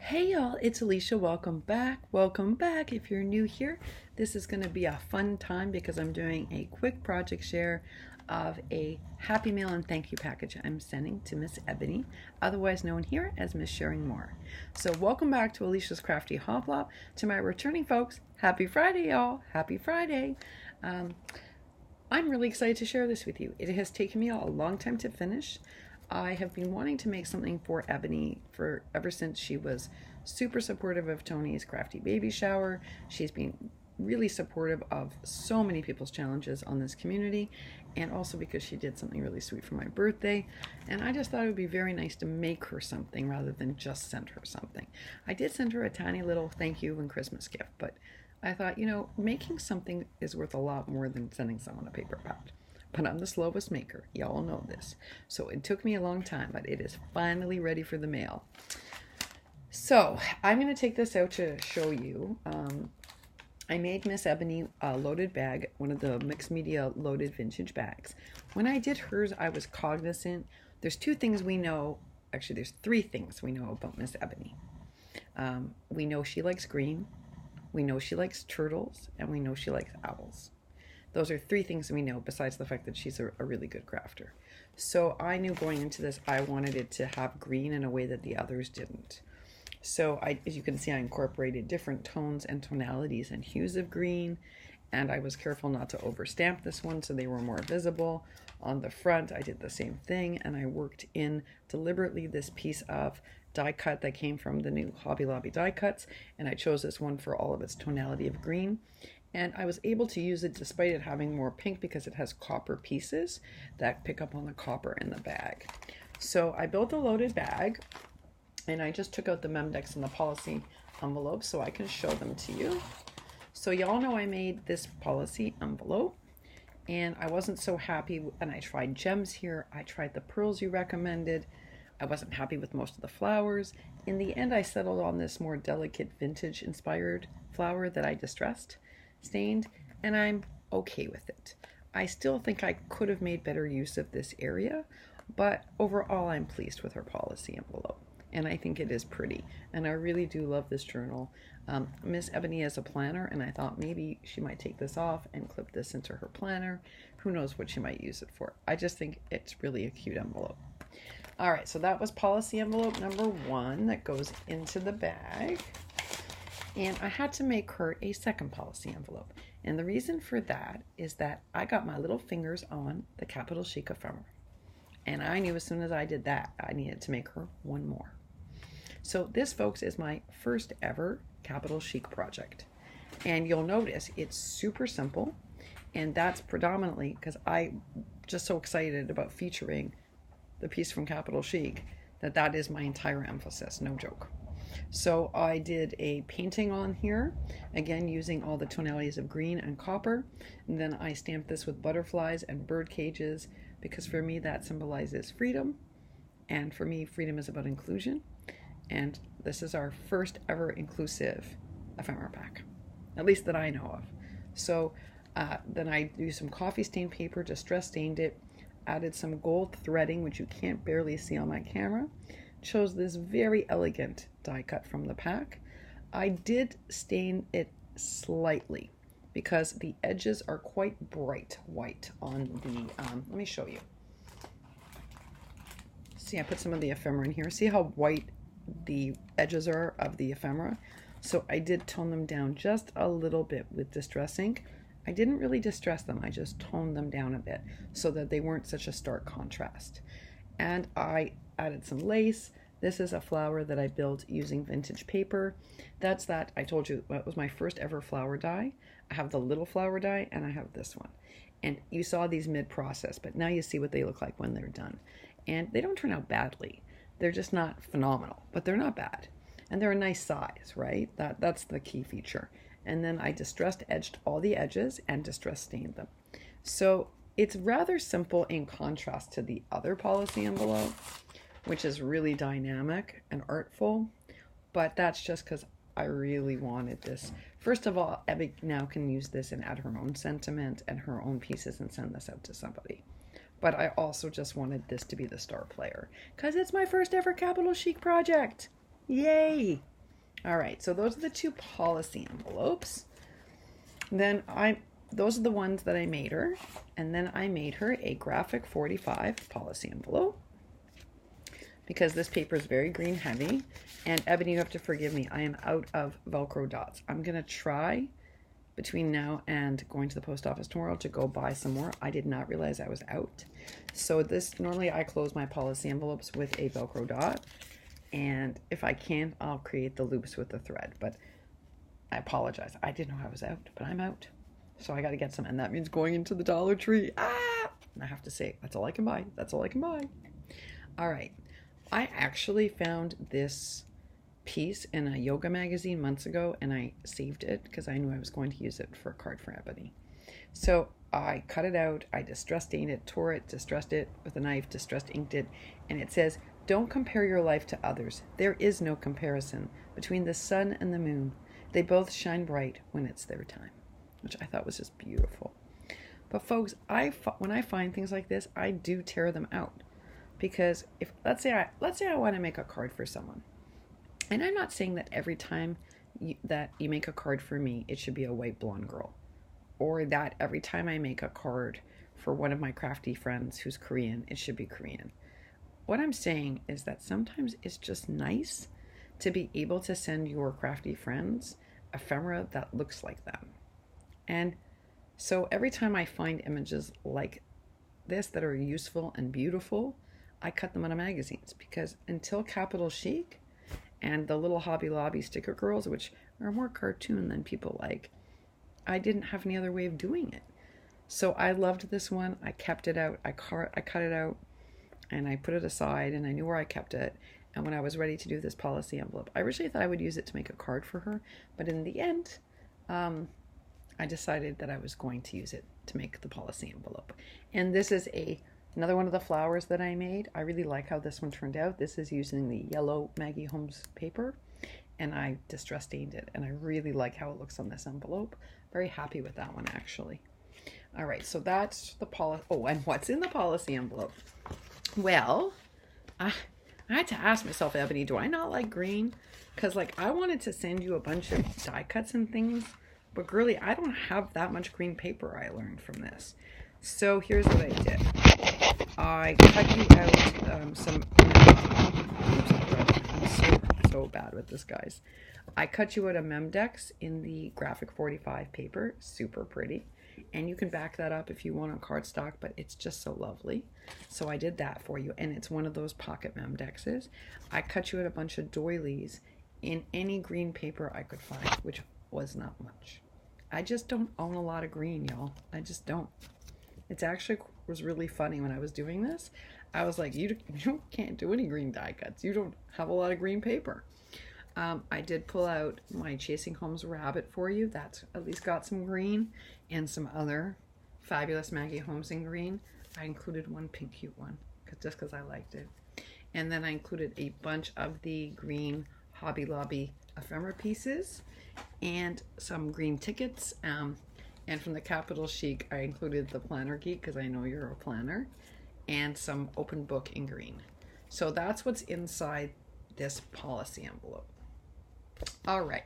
Hey y'all, it's Alicia. Welcome back. Welcome back. If you're new here, this is going to be a fun time because I'm doing a quick project share of a Happy Mail and thank you package I'm sending to Miss Ebony, otherwise known here as Miss Sharing More. So welcome back to Alicia's Crafty Hoplop. To my returning folks, happy Friday y'all. Happy Friday. I'm really excited to share this with you. It has taken me a long time to finish. I have been wanting to make something for Ebony for ever since she was super supportive of Tony's crafty baby shower. She's been really supportive of so many people's challenges on this community, and also because she did something really sweet for my birthday. And I just thought it would be very nice to make her something rather than just send her something. I did send her a tiny little thank you and Christmas gift, but I thought, you know, making something is worth a lot more than sending someone a paper pouch. But I'm the slowest maker. Y'all know this. So it took me a long time, but it is finally ready for the mail. So I'm going to take this out to show you. I made Miss Ebony a loaded bag, one of the mixed media loaded vintage bags. When I did hers, I was cognizant. There's two things we know. Actually, there's three things we know about Miss Ebony. We know she likes green. We know she likes turtles. And we know she likes owls. Those are three things we know besides the fact that she's a really good crafter. So I knew going into this, I wanted it to have green in a way that the others didn't. So as you can see, I incorporated different tones and tonalities and hues of green. And I was careful not to overstamp this one so they were more visible. On the front, I did the same thing. And I worked in deliberately this piece of die cut that came from the new Hobby Lobby die cuts. And I chose this one for all of its tonality of green. And I was able to use it despite it having more pink because it has copper pieces that pick up on the copper in the bag. So I built a loaded bag, and I just took out the Memdex and the policy envelope so I can show them to you. So y'all know I made this policy envelope, and I wasn't so happy, and I tried gems here. I tried the pearls you recommended. I wasn't happy with most of the flowers. In the end, I settled on this more delicate vintage inspired flower that I distressed. Stained, and I'm okay with it. I still think I could have made better use of this area, but overall I'm pleased with her policy envelope, and I think it is pretty, and I really do love this journal. Miss Ebony is a planner, and I thought maybe she might take this off and clip this into her planner. Who knows what she might use it for. I just think it's really a cute envelope. Alright, so that was policy envelope number 1 that goes into the bag. And I had to make her a second policy envelope. And the reason for that is that I got my little fingers on the Capital Chic ephemera. And I knew as soon as I did that, I needed to make her one more. So this, folks, is my first ever Capital Chic project. And you'll notice it's super simple. And that's predominantly because I'm just so excited about featuring the piece from Capital Chic that is my entire emphasis, no joke. So I did a painting on here, again using all the tonalities of green and copper, and then I stamped this with butterflies and bird cages because for me that symbolizes freedom, and for me freedom is about inclusion, and this is our first ever inclusive ephemera pack, at least that I know of. So then I used some coffee stain paper, distress stained it, added some gold threading which you can't barely see on my camera. Chose this very elegant die cut from the pack. I did stain it slightly because the edges are quite bright white on the, let me show you. See, I put some of the ephemera in here. See how white the edges are of the ephemera? So I did tone them down just a little bit with distress ink. I didn't really distress them, I just toned them down a bit so that they weren't such a stark contrast. And I added some lace. This is a flower that I built using vintage paper. That's that, I told you, that was my first ever flower die. I have the little flower die and I have this one. And you saw these mid-process, but now you see what they look like when they're done. And they don't turn out badly. They're just not phenomenal, but they're not bad. And they're a nice size, right? That's the key feature. And then I distressed edged all the edges and distress stained them. So it's rather simple in contrast to the other policy envelope, which is really dynamic and artful, but that's just because I really wanted this. First of all, Ebony now can use this and add her own sentiment and her own pieces and send this out to somebody. But I also just wanted this to be the star player because it's my first ever Capital Chic project. Yay! All right, so those are the two policy envelopes. Then those are the ones that I made her. And then I made her a graphic 45 policy envelope because this paper is very green heavy. And Ebony, you have to forgive me. I am out of Velcro dots. I'm going to try between now and going to the post office tomorrow to go buy some more. I did not realize I was out. So normally I close my policy envelopes with a Velcro dot. And if I can, I'll create the loops with the thread. But I apologize. I didn't know I was out, but I'm out. So I got to get some. And that means going into the Dollar Tree. Ah! I have to say, that's all I can buy. That's all I can buy. All right. I actually found this piece in a yoga magazine months ago, and I saved it because I knew I was going to use it for a card for Ebony. So I cut it out, I distress stained it, tore it, distressed it with a knife, distress inked it, and it says, "Don't compare your life to others. There is no comparison between the sun and the moon. They both shine bright when it's their time," which I thought was just beautiful. But folks, when I find things like this, I do tear them out, because if let's say I want to make a card for someone, and I'm not saying that every time that you make a card for me, it should be a white blonde girl, or that every time I make a card for one of my crafty friends who's Korean, it should be Korean. What I'm saying is that sometimes it's just nice to be able to send your crafty friends ephemera that looks like them. And so every time I find images like this that are useful and beautiful, I cut them out of magazines, because until Capital Chic and the little Hobby Lobby sticker girls, which are more cartoon than people like, I didn't have any other way of doing it. So I loved this one. I kept it out. I cut it out and I put it aside, and I knew where I kept it. And when I was ready to do this policy envelope, I originally thought I would use it to make a card for her, but in the end, I decided that I was going to use it to make the policy envelope. And this is another one of the flowers that I made. I really like how this one turned out. This is using the yellow Maggie Holmes paper, and I distress stained it, and I really like how it looks on this envelope. Very happy with that one, actually. All right, so that's the policy. Oh, and what's in the policy envelope? Well, I had to ask myself, Ebony, do I not like green? Because I wanted to send you a bunch of die cuts and things, but girly, I don't have that much green paper, I learned from this. So here's what I did. I cut you out some... I'm so bad with this, guys. I cut you out a Memdex in the graphic 45 paper. Super pretty. And you can back that up if you want on cardstock, but it's just so lovely. So I did that for you, and it's one of those pocket Memdexes. I cut you out a bunch of doilies in any green paper I could find, which was not much. I just don't own a lot of green, y'all. I just don't. It actually was really funny when I was doing this. I was like, you can't do any green die cuts. You don't have a lot of green paper. I did pull out my Chasing Holmes Rabbit for you. That's at least got some green, and some other fabulous Maggie Holmes in green. I included one pink cute one just because I liked it. And then I included a bunch of the green Hobby Lobby ephemera pieces and some green tickets. And from the Capital Chic, I included the Planner Geek because I know you're a planner, and some open book in green. So that's what's inside this policy envelope. All right.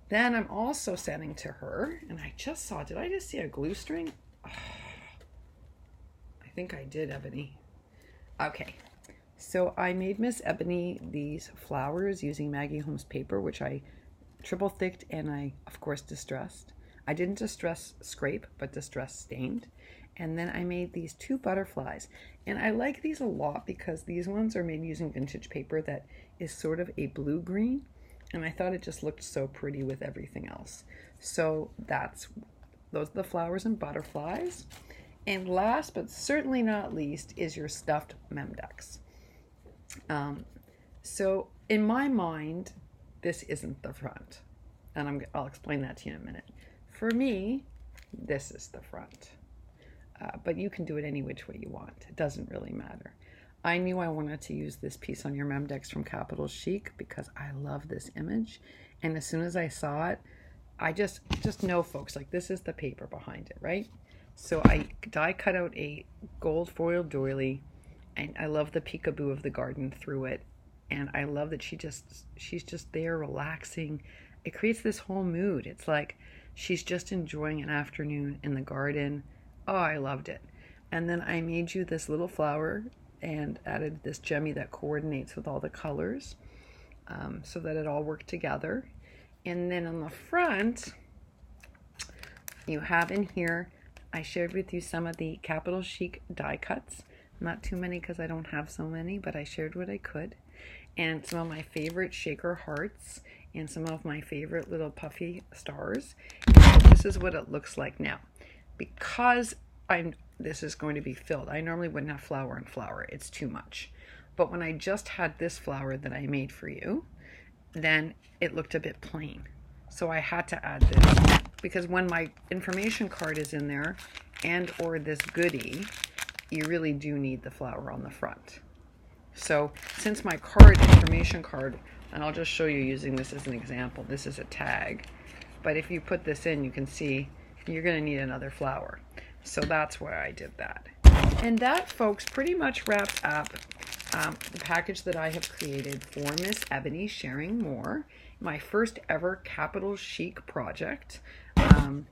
Then I'm also sending to her, and I just saw, did I just see a glue string? Oh, I think I did, Ebony. Okay. So I made Miss Ebony these flowers using Maggie Holmes paper, which I triple thicked and I, of course, distressed. I didn't distress scrape, but distress stained. And then I made these two butterflies. And I like these a lot because these ones are made using vintage paper that is sort of a blue-green. And I thought it just looked so pretty with everything else. So those are the flowers and butterflies. And last but certainly not least is your stuffed Memdex. So in my mind, this isn't the front. And I'll explain that to you in a minute. For me, this is the front. But you can do it any which way you want. It doesn't really matter. I knew I wanted to use this piece on your Memdex from Capital Chic because I love this image. And as soon as I saw it, I just know, folks, this is the paper behind it, right? So I die cut out a gold foil doily, and I love the peekaboo of the garden through it. And I love that she's just there relaxing. It creates this whole mood. It's like she's just enjoying an afternoon in the garden. Oh, I loved it. And then I made you this little flower and added this gemmy that coordinates with all the colors, so that it all worked together. And then on the front, you have in here, I shared with you some of the Capital Chic die cuts. Not too many because I don't have so many, but I shared what I could. And some of my favorite shaker hearts and some of my favorite little puffy stars. And this is what it looks like now. Because this is going to be filled, I normally wouldn't have flower and flower. It's too much. But when I just had this flower that I made for you, then it looked a bit plain. So I had to add this, because when my information card is in there and or this goodie, you really do need the flower on the front. So since my information card, and I'll just show you using this as an example, this is a tag, but if you put this in, you can see you're going to need another flower. So that's why I did that. And that, folks, pretty much wraps up the package that I have created for Miss Ebony Sharing More, my first ever Capital Chic project. I'm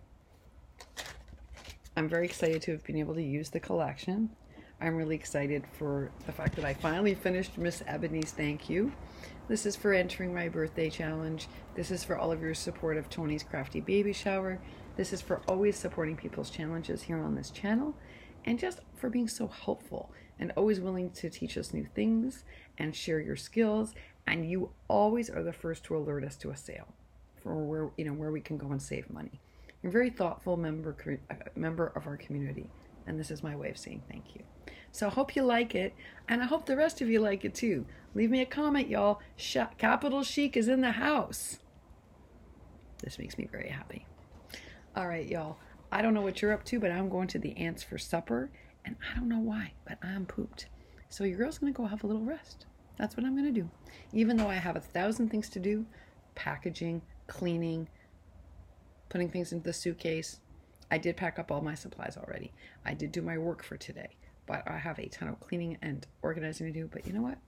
very excited to have been able to use the collection. I'm really excited for the fact that I finally finished Miss Ebony's thank you. This is for entering my birthday challenge. This is for all of your support of Tony's Crafty Baby Shower. This is for always supporting people's challenges here on this channel, and just for being so helpful and always willing to teach us new things and share your skills. And you always are the first to alert us to a sale for where we can go and save money. You're a very thoughtful member of our community, and this is my way of saying thank you. So I hope you like it, and I hope the rest of you like it too. Leave me a comment, y'all. Capital Chic is in the house. This makes me very happy. All right, y'all. I don't know what you're up to, but I'm going to the ants for supper, and I don't know why, but I'm pooped. So your girl's going to go have a little rest. That's what I'm going to do. Even though I have 1,000 things to do, packaging, cleaning, putting things into the suitcase. I did pack up all my supplies already. I did do my work for today, but I have a ton of cleaning and organizing to do. But you know what?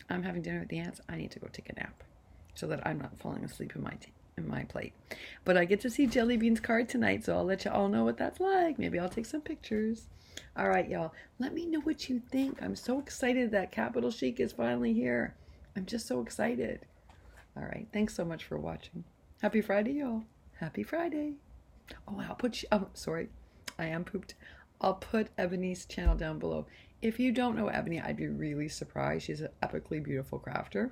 I'm having dinner with the ants. I need to go take a nap so that I'm not falling asleep in my plate. But I get to see Jelly Bean's card tonight, so I'll let you all know what that's like. Maybe I'll take some pictures. All right, y'all. Let me know what you think. I'm so excited that Capital Chic is finally here. I'm just so excited. All right. Thanks so much for watching. Happy Friday, y'all. Happy Friday. Oh, I'll put you... Oh, sorry. I am pooped. I'll put Ebony's channel down below. If you don't know Ebony, I'd be really surprised. She's an epically beautiful crafter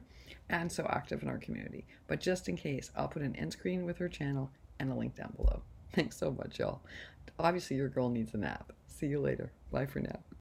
and so active in our community. But just in case, I'll put an end screen with her channel and a link down below. Thanks so much, y'all. Obviously, your girl needs a nap. See you later. Bye for now.